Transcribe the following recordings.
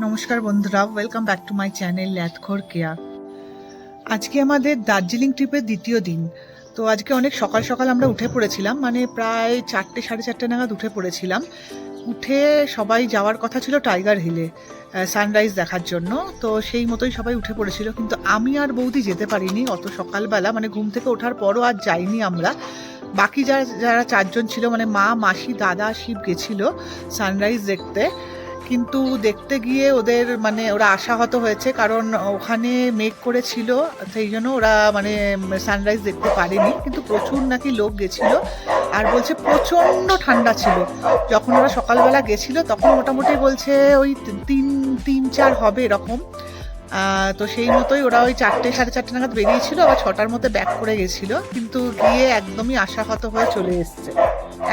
নমস্কার বন্ধুরা, welcome back to my channel ল্যাথখোর কেয়ার। আজকে আমাদের দার্জিলিং ট্রিপের দ্বিতীয় দিন। তো আজকে অনেক সকাল সকাল আমরা উঠে পড়েছিলাম, মানে প্রায় 4-4:30 নাগাদ উঠে পড়েছিলাম। উঠে সবাই যাওয়ার কথা ছিল টাইগার হিলে সানরাইজ দেখার জন্য। তো সেই মতোই সবাই উঠে পড়েছিল, কিন্তু আমি আর বৌদি যেতে পারিনি অত সকালবেলা, মানে ঘুম থেকে ওঠার পরও আর যাইনি আমরা। বাকি যারা 4জন ছিল, মানে মা, মাসি, দাদা, শিব গেছিল সানরাইজ দেখতে। কিন্তু দেখতে গিয়ে ওরা আশাহত হয়েছে, কারণ ওখানে মেঘ করেছিল, সেই জন্য ওরা সানরাইজ দেখতে পারেনি। কিন্তু প্রচুর নাকি লোক গেছিল, আর বলছে প্রচণ্ড ঠান্ডা ছিল। যখন ওরা সকালবেলা গেছিল তখন মোটামুটি বলছে ওই 3-4 হবে এরকম। তো সেই মতোই ওরা ওই 4-4:30 নাগাদ বেরিয়েছিল, আবার 6টার মধ্যে ব্যাক করে গেছিল, কিন্তু গিয়ে একদমই আশাহত হয়ে চলে এসছে।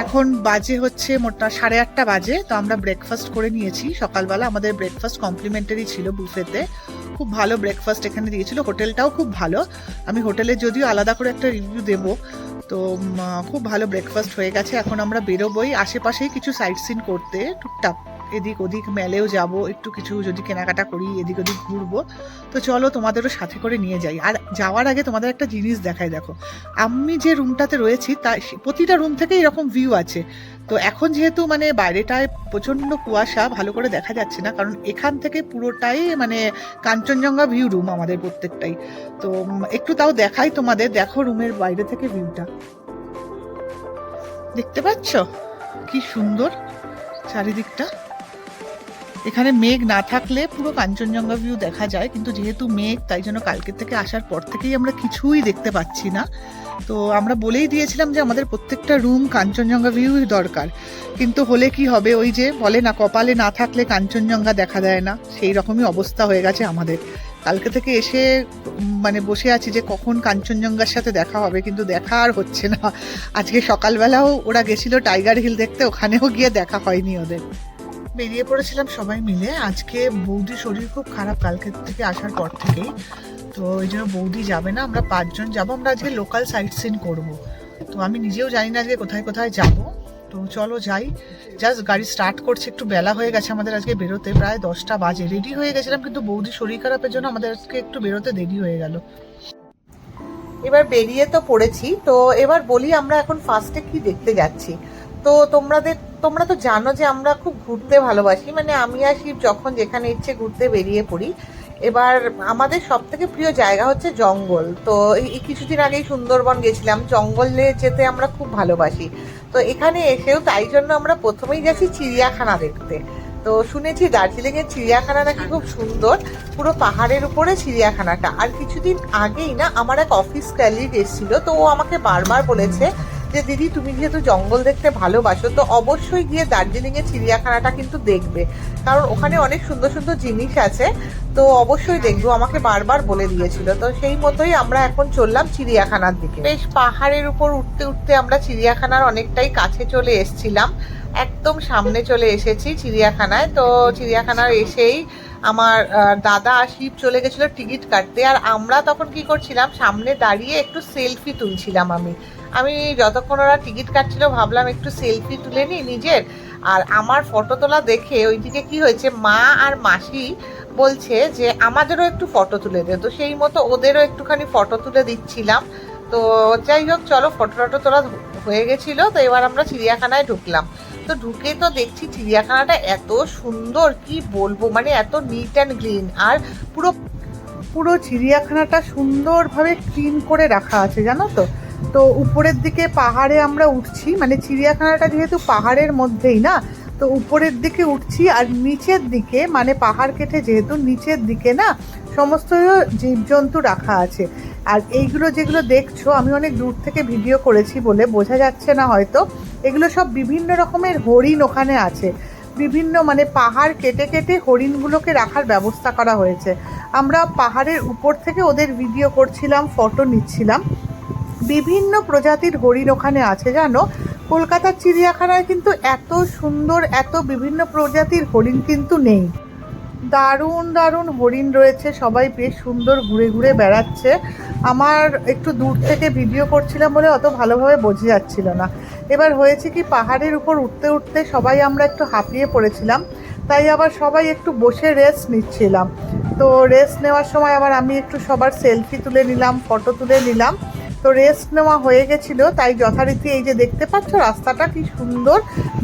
এখন বাজে হচ্ছে মোটা 8:30 বাজে। তো আমরা ব্রেকফাস্ট করে নিয়েছি সকালবেলা। আমাদের ব্রেকফাস্ট কমপ্লিমেন্টারি ছিল বুফেতে। খুব ভালো ব্রেকফাস্ট এখানে দিয়েছিল, হোটেলটাও খুব ভালো। আমি হোটেলের যদিও আলাদা করে একটা রিভিউ দেব। তো খুব ভালো ব্রেকফাস্ট হয়ে গেছে। এখন আমরা বেরোবোই আশেপাশেই কিছু সাইট সিন করতে, টুকটাক এদিক ওদিক মেলেও যাব, একটু কিছু যদি কেনাকাটা করি, এদিক ওদিক ঘুরবো। তো চলো তোমাদেরও সাথে করে নিয়ে যাই। আর যাওয়ার আগে তোমাদের একটা জিনিস দেখাই, দেখো আমি যে রুমটাতে রয়েছি তা প্রতিটা রুম থেকে এরকম ভিউ আছে। তো এখন যেহেতু বাইরেটায় প্রচন্ড কুয়াশা, ভালো করে দেখা যাচ্ছে না, কারণ এখান থেকে পুরোটাই কাঞ্চনজঙ্ঘা ভিউ রুম আমাদের প্রত্যেকটাই। তো একটু তাও দেখাই তোমাদের, দেখো রুমের বাইরে থেকে ভিউটা দেখতে পাচ্ছ কি সুন্দর চারিদিকটা। এখানে মেঘ না থাকলে পুরো কাঞ্চনজঙ্ঘা ভিউ দেখা যায়, কিন্তু যেহেতু মেঘ, তাই জন্য কালকে থেকে আসার পর থেকেই আমরা কিছুই দেখতে পাচ্ছি না। তো আমরা বলেই দিয়েছিলাম যে আমাদের প্রত্যেকটা রুম কাঞ্চনজঙ্ঘা ভিউ দরকার, কিন্তু হলে কি হবে, ওই যে বলে না, কপালে না থাকলে কাঞ্চনজঙ্ঘা দেখা দেয় না, সেই রকমই অবস্থা হয়ে গেছে আমাদের। কালকে থেকে এসে বসে আছি যে কখন কাঞ্চনজঙ্ঘার সাথে দেখা হবে, কিন্তু দেখা আর হচ্ছে না। আজকে সকালবেলাও ওরা গেছিল টাইগার হিল দেখতে, ওখানেও গিয়ে দেখা হয়নি ওদের। বেরিয়ে পড়েছিলাম সবাই মিলে। আজকে বৌদির শরীর খুব খারাপ কালকে থেকে আসার পর থেকেই, তো ওই জন্য বৌদি যাবে না, আমরা 5জন যাবো। আমরা আজকে লোকাল সাইট সিন করবো। তো আমি নিজেও জানি না আজকে কোথায় কোথায় যাব। তো চলো যাই। জাস্ট গাড়ি স্টার্ট করছে, একটু বেলা হয়ে গেছে আমাদের আজকে বেরোতে, প্রায় 10টা বাজে। রেডি হয়ে গেছিলাম, কিন্তু বৌদির শরীর খারাপের জন্য আমাদের আজকে একটু বেরোতে দেরি হয়ে গেল। এবার বেরিয়ে তো পড়েছি। তো এবার বলি আমরা এখন ফার্স্টে কি দেখতে যাচ্ছি। তো তোমরা তো জানো যে আমরা খুব ঘুরতে ভালোবাসি, আমি আর শিব যখন যেখানে ইচ্ছে ঘুরতে বেরিয়ে পড়ি। এবার আমাদের সব থেকে প্রিয় জায়গা হচ্ছে জঙ্গল। তো এই কিছুদিন আগেই সুন্দরবন গেছিলাম, জঙ্গলে যেতে আমরা খুব ভালোবাসি। তো এখানে এসেও তাই জন্য আমরা প্রথমেই গেছি চিড়িয়াখানা দেখতে। তো শুনেছি দার্জিলিংয়ের চিড়িয়াখানা নাকি খুব সুন্দর, পুরো পাহাড়ের উপরে চিড়িয়াখানাটা। আর কিছুদিন আগেই না আমার এক অফিস কলিগ এসেছিল, তো ও আমাকে বারবার বলেছে যে দিদি, তুমি যেহেতু জঙ্গল দেখতে ভালোবাসো, তো অবশ্যই গিয়ে দার্জিলিংয়ের চিড়িয়াখানাটা কিন্তু দেখবে, কারণ ওখানে অনেক সুন্দর সুন্দর জিনিস আছে। তো অবশ্যই দেখবো, আমাকে বারবার বলে দিয়েছিল। তো সেই মতোই আমরা এখন চললাম চিড়িয়াখানার দিকে। বেশ পাহাড়ের উপর উঠতে উঠতে আমরা চিড়িয়াখানার অনেকটাই কাছে চলে এসেছিলাম, একদম সামনে চলে এসেছি চিড়িয়াখানায়। তো চিড়িয়াখানার এসেই আমার দাদা শিব চলে গেছিল টিকিট কাটতে, আর আমরা তখন কি করছিলাম, সামনে দাঁড়িয়ে একটু সেলফি তুলছিলাম। আমি যতক্ষণ ওরা টিকিট কাটছিল ভাবলাম একটু সেলফি তুলে নিই নিজের। আর আমার ফটো তোলা দেখে ওইদিকে কি হয়েছে, মা আর মাসি বলছে যে আমাদেরও একটু ফটো তুলে দে। তো সেই মতো ওদেরও একটুখানি ফটো তুলে দিচ্ছিলাম। তো যাই হোক, চলো ফটো টটো তোলা হয়ে গেছিলো। তো এবার আমরা চিড়িয়াখানায় ঢুকলাম। তো ঢুকে তো দেখছি চিড়িয়াখানাটা এত সুন্দর, কি বলবো, এত নিট অ্যান্ড ক্লিন। আর পুরো পুরো চিড়িয়াখানাটা সুন্দরভাবে ক্লিন করে রাখা আছে, জানো তো। তো উপরের দিকে পাহাড়ে আমরা উঠছি, চিড়িয়াখানাটা যেহেতু পাহাড়ের মধ্যেই না, তো উপরের দিকে উঠছি। আর নিচের দিকে পাহাড় কেটে যেহেতু নিচের দিকে না সমস্ত জীবজন্তু রাখা আছে। আর এইগুলো যেগুলো দেখছো, আমি অনেক দূর থেকে ভিডিও করেছি বলে বোঝা যাচ্ছে না হয়তো, এগুলো সব বিভিন্ন রকমের হরিণ ওখানে আছে। বিভিন্ন পাহাড় কেটে কেটে হরিণগুলোকে রাখার ব্যবস্থা করা হয়েছে। আমরা পাহাড়ের উপর থেকে ওদের ভিডিও করছিলাম, ফটো নিচ্ছিলাম। বিভিন্ন প্রজাতির হরিণ ওখানে আছে, জানো। কলকাতার চিড়িয়াখানায় কিন্তু এত সুন্দর, এত বিভিন্ন প্রজাতির হরিণ কিন্তু নেই। দারুণ দারুণ হরিণ রয়েছে, সবাই বেশ সুন্দর ঘুরে ঘুরে বেড়াচ্ছে। আমার একটু দূর থেকে ভিডিও করছিলাম বলে অত ভালোভাবে বোঝা যাচ্ছিল না। এবার হয়েছে কি, পাহাড়ের উপর উঠতে উঠতে সবাই আমরা একটু হাঁপিয়ে পড়েছিলাম। তাই আবার সবাই একটু বসে রেস্ট নিচ্ছিলাম। তো রেস্ট নেওয়ার সময় আবার আমি একটু সবার সেলফি তুলে নিলাম, ফটো তুলে নিলাম। তো রেস্ট নেওয়া হয়ে গেছিলো, তাই যথারীতি এই যে দেখতে পাচ্ছ রাস্তাটা কি সুন্দর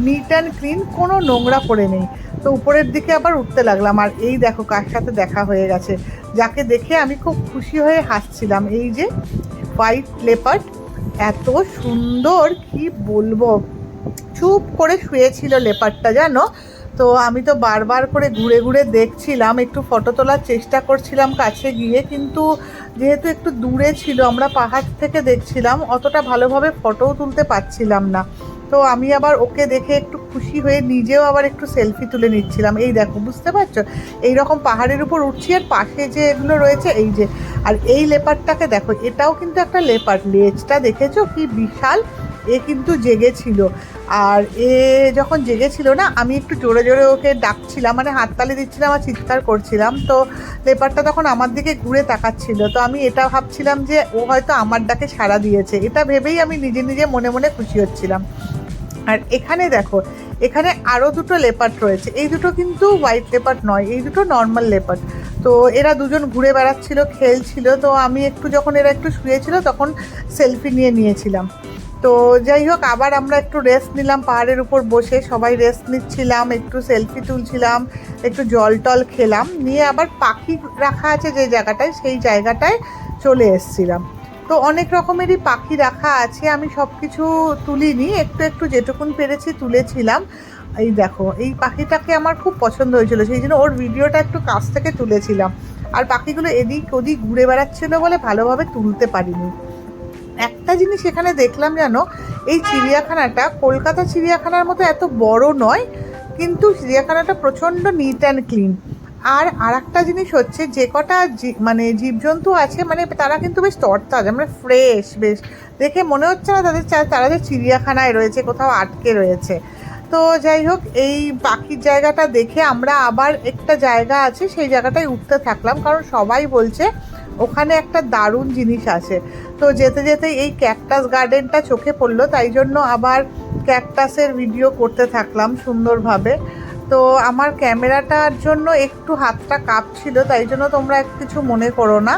নিট অ্যান্ড ক্লিন, কোনো নোংরা পড়ে নেই। তো উপরের দিকে আবার উঠতে লাগলাম, আর এই দেখো কার সাথে দেখা হয়ে গেছে, যাকে দেখে আমি খুব খুশি হয়ে হাসছিলাম। এই যে হোয়াইট লেপার্ড, এত সুন্দর কি বলবো, চুপ করে শুয়েছিল লেপারটা জানো। তো আমি তো বারবার করে ঘুরে ঘুরে দেখছিলাম, একটু ফটো তোলার চেষ্টা করছিলাম কাছে গিয়ে, কিন্তু যেহেতু একটু দূরে ছিল, আমরা পাহাড় থেকে দেখছিলাম, অতটা ভালোভাবে ফটোও তুলতে পারছিলাম না। তো আমি আবার ওকে দেখে একটু খুশি হয়ে নিজেও আবার একটু সেলফি তুলে নিচ্ছিলাম। এই দেখো বুঝতে পারছো, এইরকম পাহাড়ের উপর উঠছি, আর পাশে যে এগুলো রয়েছে এই যে, আর এই লেপারটাকে দেখো, এটাও কিন্তু একটা লেপার, লেজটা দেখেছো কি বিশাল, এ কিন্তু জেগেছিল। আর এ যখন জেগেছিল না, আমি একটু জোরে জোরে ওকে ডাকছিলাম, মানে হাততালি দিচ্ছিলাম আর চিৎকার করছিলাম। তো লেপারটা তখন আমার দিকে ঘুরে তাকাচ্ছিল, তো আমি এটা ভাবছিলাম যে ও হয়তো আমার ডাকে সাড়া দিয়েছে, এটা ভেবেই আমি নিজে নিজে মনে মনে খুশি হচ্ছিলাম। আর এখানে দেখো, এখানে আরও দুটো লেপার্ড রয়েছে, এই দুটো কিন্তু হোয়াইট লেপার্ড নয়, এই দুটো নর্মাল লেপার্ড। তো এরা দুজন ঘুরে বেড়াচ্ছিল, খেলছিল, তো আমি একটু যখন এরা একটু শুয়েছিল তখন সেলফি নিয়েছিলাম। তো যাই হোক, আবার আমরা একটু রেস্ট নিলাম পাহাড়ের উপর বসে, সবাই রেস্ট নিচ্ছিলাম, একটু সেলফি তুলছিলাম, একটু জল টল খেলাম, নিয়ে আবার পাখি রাখা আছে যে জায়গাটায়, সেই জায়গাটায় চলে এসেছিলাম। তো অনেক রকমেরই পাখি রাখা আছে, আমি সব কিছু তুলিনি, একটু একটু যেটুকুন পেরেছি তুলেছিলাম। এই দেখো, এই পাখিটাকে আমার খুব পছন্দ হয়েছিল, সেই জন্য ওর ভিডিওটা একটু কাছ থেকে তুলেছিলাম। আর পাখিগুলো এদিক ওদিক ঘুরে বেড়াচ্ছিলো বলে ভালোভাবে তুলতে পারিনি। একটা জিনিস এখানে দেখলাম জানো, এই চিড়িয়াখানাটা কলকাতা চিড়িয়াখানার মতো এত বড় নয়, কিন্তু চিড়িয়াখানাটা প্রচণ্ড নিট অ্যান্ড ক্লিন। আর একটা জিনিস হচ্ছে, যে কটা মানে জীবজন্তু আছে, মানে তারা কিন্তু বেশ তরতাজা, মানে ফ্রেশ, বেশ দেখে মনে হচ্ছে না তারা যে চিড়িয়াখানায় রয়েছে, কোথাও আটকে রয়েছে। তো যাই হোক, এই পাখির জায়গাটা দেখে আমরা আবার একটা জায়গা আছে সেই জায়গাটায় উঠতে থাকলাম, কারণ সবাই বলছে ওখানে একটা দারুণ জিনিস আছে। তো যেতে যেতে এই ক্যাকটাস গার্ডেনটা চোখে পড়লো, তাই জন্য আবার ক্যাকটাসের ভিডিও করতে থাকলাম সুন্দরভাবে। তো আমার ক্যামেরাটার জন্য একটু হাতটা কাঁপছিল, তাই জন্য তোমরা কিছু মনে করো না।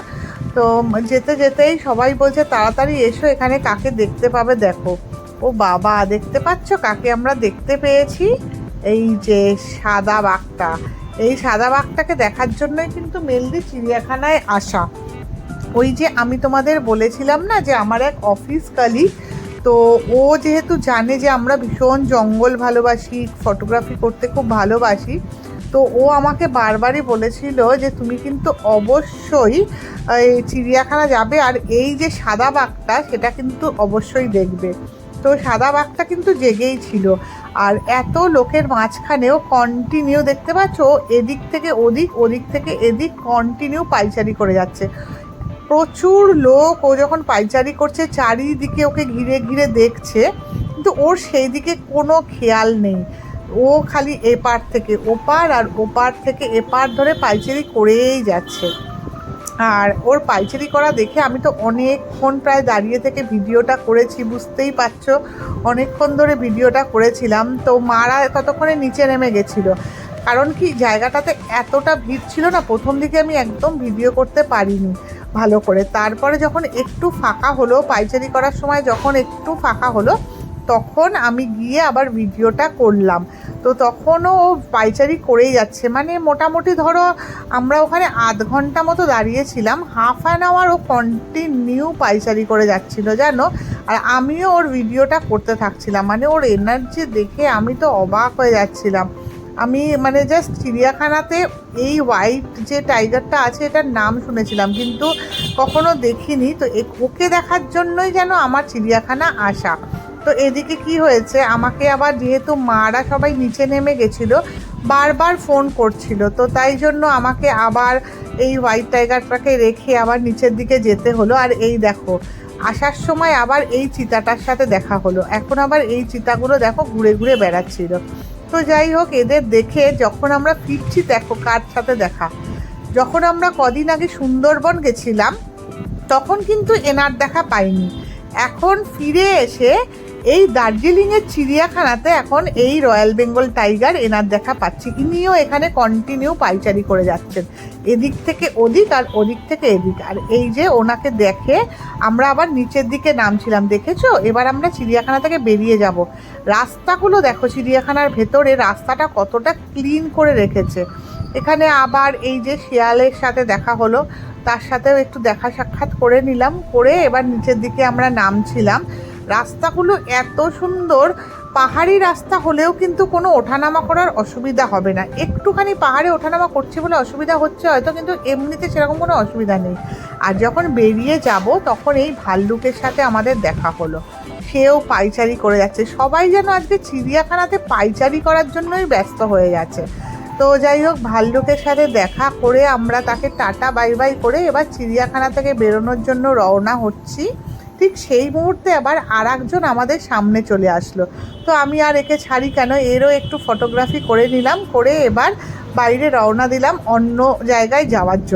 তো যেতে যেতেই সবাই বলছে তাড়াতাড়ি এসো, এখানে কাকে দেখতে পাবে দেখো। ও বাবা, দেখতে পাচ্ছ কাকে আমরা দেখতে পেয়েছি, এই যে সাদা বাঘটা। এই সাদা বাঘটাকে দেখার জন্যই কিন্তু মেনলি চিড়িয়াখানায় আসা। ওই যে আমি তোমাদের বলেছিলাম না যে আমার এক অফিস কালিগ, তো ও যেহেতু জানে যে আমরা ভীষণ জঙ্গল ভালোবাসি, ফটোগ্রাফি করতে খুব ভালোবাসি, তো ও আমাকে বারবারই বলেছিল যে তুমি কিন্তু অবশ্যই এই চিড়িয়াখানা যাবে, আর এই যে সাদা বাঘটা সেটা কিন্তু অবশ্যই দেখবে। তো সাদা বাঘটা কিন্তু জেগেই ছিল, আর এত লোকের মাঝখানেও কন্টিনিউ দেখতে পাচ্ছ, এদিক থেকে ওদিক, ওদিক থেকে এদিক কন্টিনিউ পাইচারি করে যাচ্ছে। প্রচুর লোক, ও যখন পাইচারি করছে চারিদিকে ওকে ঘিরে ঘিরে দেখছে, কিন্তু ওর সেই দিকে কোনো খেয়াল নেই। ও খালি এপার থেকে ওপার আর ওপার থেকে এপার ধরে পাইচারি করেই যাচ্ছে। আর ওর পাইচারি করা দেখে আমি তো অনেকক্ষণ প্রায় দাঁড়িয়ে থেকে ভিডিওটা করেছি, বুঝতেই পারছো অনেকক্ষণ ধরে ভিডিওটা করেছিলাম। তো মারা ততক্ষণে নিচে নেমে গেছিলো, কারণ কি জায়গাটাতে এতটা ভিড় ছিল না, প্রথম দিকে আমি একদম ভিডিও করতে পারিনি ভালো করে। তারপরে যখন একটু ফাঁকা হলো, পাইচারি করার সময় যখন একটু ফাঁকা হলো, তখন আমি গিয়ে আবার ভিডিওটা করলাম। তো তখনও ও পাইচারি করেই যাচ্ছে, মানে মোটামুটি ধরো আমরা ওখানে আধ ঘন্টা মতো দাঁড়িয়েছিলাম, হাফ অ্যান আওয়ার ও কন্টিনিউ পাইচারি করে যাচ্ছিলো জানো। আর আমিও ওর ভিডিওটা করতে থাকছিলাম, মানে ওর এনার্জি দেখে আমি তো অবাক হয়ে যাচ্ছিলাম। আমি মানে জাস্ট চিড়িয়াখানাতে এই হোয়াইট যে টাইগারটা আছে এটার নাম শুনেছিলাম, কিন্তু কখনো দেখিনি। তো ওকে দেখার জন্যই যেন আমার চিড়িয়াখানা আসা। তো এদিকে কি হয়েছে, আমাকে আবার যেহেতু মারা সবাই নিচে নেমে গেছিলো, বারবার ফোন করছিল, তো তাই জন্য আমাকে আবার এই হোয়াইট টাইগারটাকে রেখে আবার নিচের দিকে যেতে হলো। আর এই দেখো, আসার সময় আবার এই চিতাটার সাথে দেখা হলো, এখন আবার এই চিতাগুলো দেখো ঘুরে ঘুরে বেড়াচ্ছিল। তো যাই হোক, এদের দেখে যখন আমরা ফিরছি দেখো কার সাথে দেখা, যখন আমরা কদিন আগে সুন্দরবন গেছিলাম তখন কিন্তু এনার দেখা পাইনি, এখন ফিরে এসে এই দার্জিলিংয়ের চিড়িয়াখানাতে এখন এই রয়্যাল বেঙ্গল টাইগার এনার দেখা পাচ্ছি। ইনিও এখানে কন্টিনিউ পাইচারি করে যাচ্ছেন, এদিক থেকে ওদিক আর ওদিক থেকে এদিক। আর এই যে ওনাকে দেখে আমরা আবার নিচের দিকে নামছিলাম, দেখেছো? এবার আমরা চিড়িয়াখানা থেকে বেরিয়ে যাব। রাস্তাগুলো দেখো, চিড়িয়াখানার ভেতরে রাস্তাটা কতটা ক্লিন করে রেখেছে। এখানে আবার এই যে শিয়ালের সাথে দেখা হলো, তার সাথেও একটু দেখা সাক্ষাৎ করে নিলাম, করে এবার নিচের দিকে আমরা নামছিলাম। রাস্তাগুলো এত সুন্দর, পাহাড়ি রাস্তা হলেও কিন্তু কোনো ওঠানামা করার অসুবিধা হবে না। একটুখানি পাহাড়ে ওঠানামা করছে বলে অসুবিধা হচ্ছে হয়তো, কিন্তু এমনিতে সেরকম কোনো অসুবিধা নেই। আর যখন বেরিয়ে যাব তখন এই ভাল্লুকের সাথে আমাদের দেখা হলো, সেও পাইচারি করে যাচ্ছে। সবাই যেন আজকে চিড়িয়াখানাতে পাইচারি করার জন্যই ব্যস্ত হয়ে গেছে। তো যাই হোক, ভাল্লুকের সাথে দেখা করে আমরা তাকে টাটা বাই বাই করে এবার চিড়িয়াখানা থেকে বেরোনোর জন্য রওনা হচ্ছি। ঠিক সেই মুহূর্তে আবার আর একজন আমাদের সামনে চলে আসলো। তো আমি আর একে ছাড়ি কেন, এরও একটু ফটোগ্রাফি করে নিলাম, করে এবার বাইরে রওনা দিলাম অন্য জায়গায় যাওয়ার জন্য।